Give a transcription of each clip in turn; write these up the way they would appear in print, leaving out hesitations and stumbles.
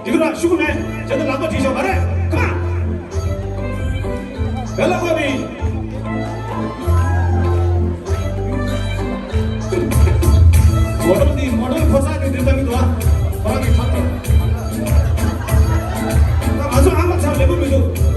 이거라 죽음에 저들 남고 뒤져 말해. 그만. 벨라고비. 모델 포사하게 된다기도 와. 바람이 탔다. 아주 한번 잘 내보면도.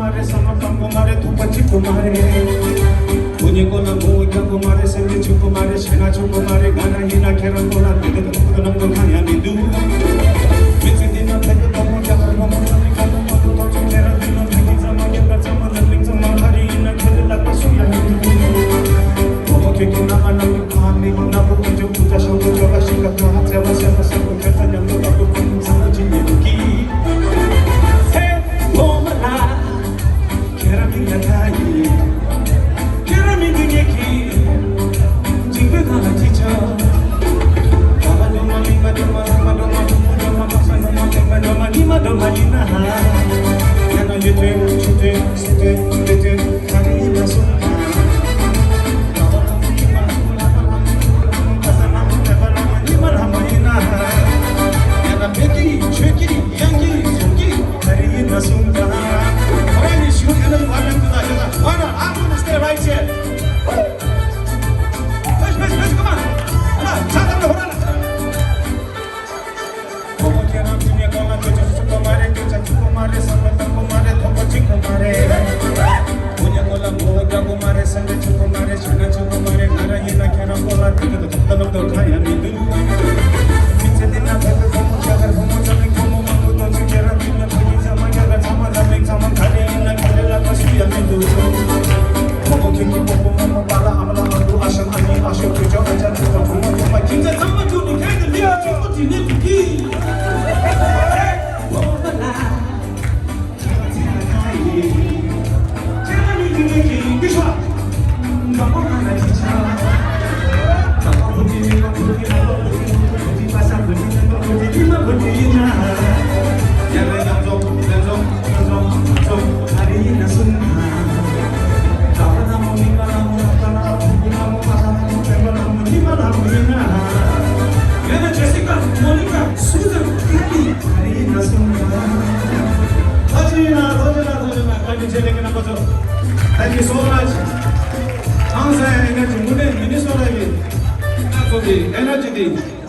Kumare sama kumare tupachi kumare Punye kola moja kumare senge chukumare shena chukumare gana hina kera kola dede tukudu namdo kaya nidu Mitsi dina teke tomo jagar momo chani kato moto tocho kera dino teki zama yenda zama naling zama hari ina kere laka suya nidu Momo keki nama nami kahani nabu kunjo puta shoko joga shika kaha tsewa sewa seko keta nyamdo kaku kumu sama jinye duki Thank you so much. 항상 에너지 무대 미니소라기 energy